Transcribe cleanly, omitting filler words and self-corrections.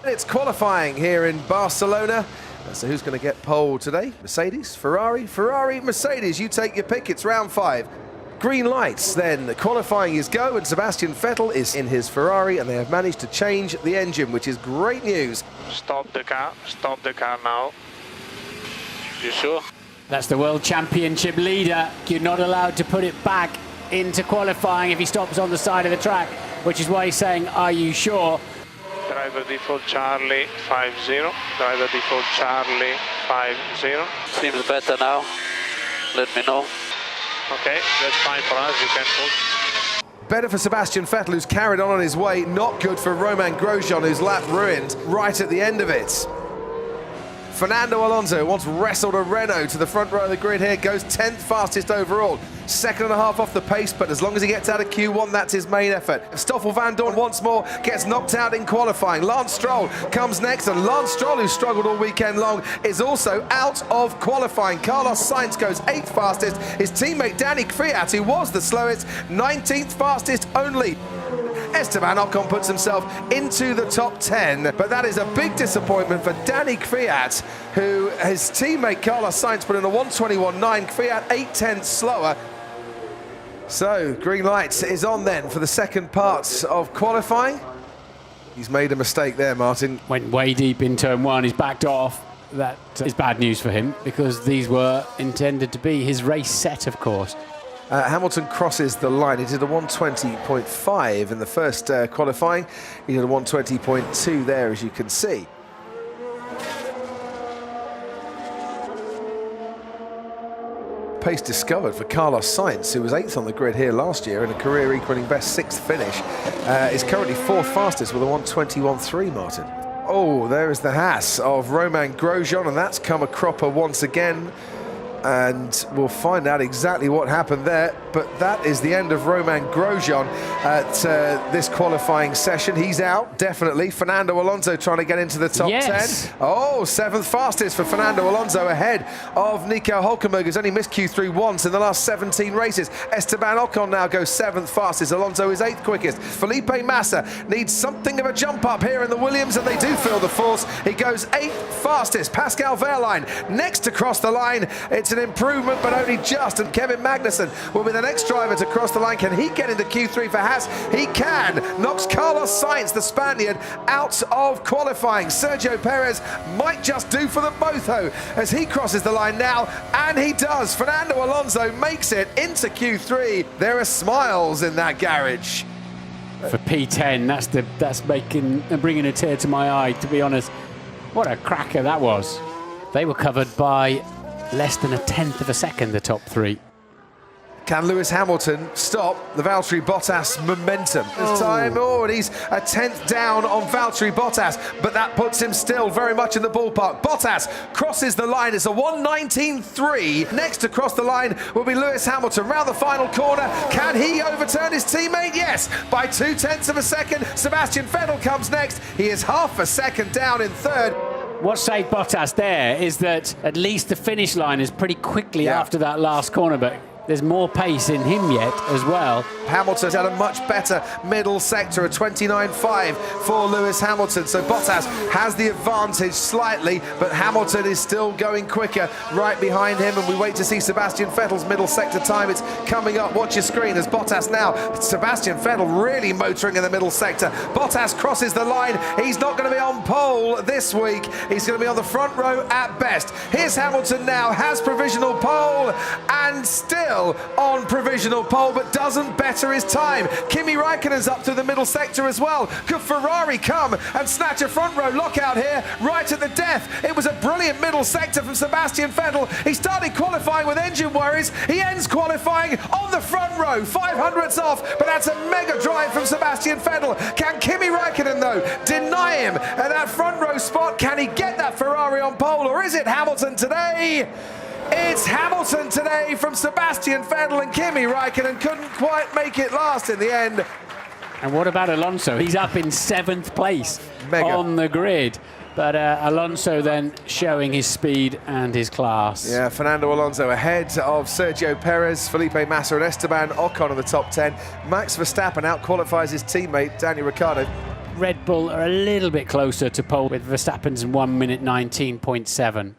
It's qualifying here in Barcelona. So who's going to get pole today? Mercedes, Ferrari, Mercedes. You take your pick. It's round 5. Green lights, then qualifying is go, and Sebastian Vettel is in his Ferrari, and they have managed to change the engine, which is great news. Stop the car now. You sure? That's the World Championship leader. You're not allowed to put it back into qualifying if he stops on the side of the track, which is why he's saying, are you sure? Driver default Charlie 50. Driver default Charlie 50. Seems better now. Let me know. Okay, that's fine for us. You can pull. Better for Sebastian Vettel, who's carried on his way. Not good for Romain Grosjean, whose lap ruined right at the end of it. Fernando Alonso once wrestled a Renault to the front row of the grid here, goes 10th fastest overall. 2.5 off the pace, but as long as he gets out of Q1, that's his main effort. Stoffel Van Dorn once more gets knocked out in qualifying. Lance Stroll comes next, and Lance Stroll, who struggled all weekend long, is also out of qualifying. Carlos Sainz goes 8th fastest. His teammate Danny Kvyat, who was the slowest, 19th fastest only. Esteban Ocon puts himself into the top 10, but that is a big disappointment for Danny Kvyat, who his teammate Carlos Sainz put in a 1:21.9, Kvyat 8/10 slower. So, green lights is on then for the second part of qualifying. He's made a mistake there, Martin. Went way deep in turn 1, he's backed off. That is bad news for him, because these were intended to be his race set, of course. Hamilton crosses the line. He did a 1:20.5 in the first qualifying. He did a 1:20.2 there, as you can see. Pace discovered for Carlos Sainz, who was 8th on the grid here last year in a career-equaling best 6th finish, is currently 4th fastest with a 1:21.3, Martin. Oh, there is the Haas of Romain Grosjean, and that's come a cropper once again. And we'll find out exactly what happened there. But that is the end of Romain Grosjean at this qualifying session. He's out, definitely. Fernando Alonso trying to get into the top 10. Oh, 7th fastest for Fernando Alonso, ahead of Nico Hülkenberg, who's only missed Q3 once in the last 17 races. Esteban Ocon now goes 7th fastest. Alonso is 8th quickest. Felipe Massa needs something of a jump up here in the Williams, and they do feel the force. He goes 8th fastest. Pascal Wehrlein next to cross the line. It's an improvement, but only just, and Kevin Magnussen will be the next driver to cross the line. Can he get into Q3 for Haas? He can. Knocks Carlos Sainz, the Spaniard, out of qualifying. Sergio Perez might just do for them both, though, as he crosses the line now, and he does. Fernando Alonso makes it into Q3. There are smiles in that garage. For P10, that's bringing a tear to my eye, to be honest. What a cracker that was. They were covered by less than 1/10 of a second, the top 3. Can Lewis Hamilton stop the Valtteri Bottas momentum? This time, and he's 1/10 down on Valtteri Bottas, but that puts him still very much in the ballpark. Bottas crosses the line. It's a 1:19.3. Next to cross the line will be Lewis Hamilton. Round the final corner, can he overturn his teammate? Yes, by 0.2 of a second. Sebastian Vettel comes next. He is half a second down in 3rd. What saved Bottas there is that at least the finish line is pretty quickly after that last corner, but there's more pace in him yet as well. Hamilton's had a much better middle sector, a 29.5 for Lewis Hamilton. So Bottas has the advantage slightly, but Hamilton is still going quicker right behind him, and we wait to see Sebastian Vettel's middle sector time. It's coming up. Watch your screen as Bottas now. Sebastian Vettel really motoring in the middle sector. Bottas crosses the line. He's not going to be on pole this week. He's going to be on the front row at best. Here's Hamilton now, has provisional pole, and still on provisional pole, but doesn't better his time. Kimi Raikkonen's up through the middle sector as well. Could Ferrari come and snatch a front row lockout here right at the death? It was a brilliant middle sector from Sebastian Vettel. He started qualifying with engine worries. He ends qualifying on the front row, 500ths off, but that's a mega drive from Sebastian Vettel. Can Kimi Raikkonen, though, deny him at that front row spot? Can he get that Ferrari on pole, or is it Hamilton today? It's Hamilton today from Sebastian Vettel, and Kimi Raikkonen couldn't quite make it last in the end. And what about Alonso? He's up in 7th place on the grid. But Alonso then showing his speed and his class. Yeah, Fernando Alonso ahead of Sergio Perez, Felipe Massa and Esteban Ocon in the top 10. Max Verstappen out-qualifies his teammate Daniel Ricciardo. Red Bull are a little bit closer to pole with Verstappen's 1 minute 19.7.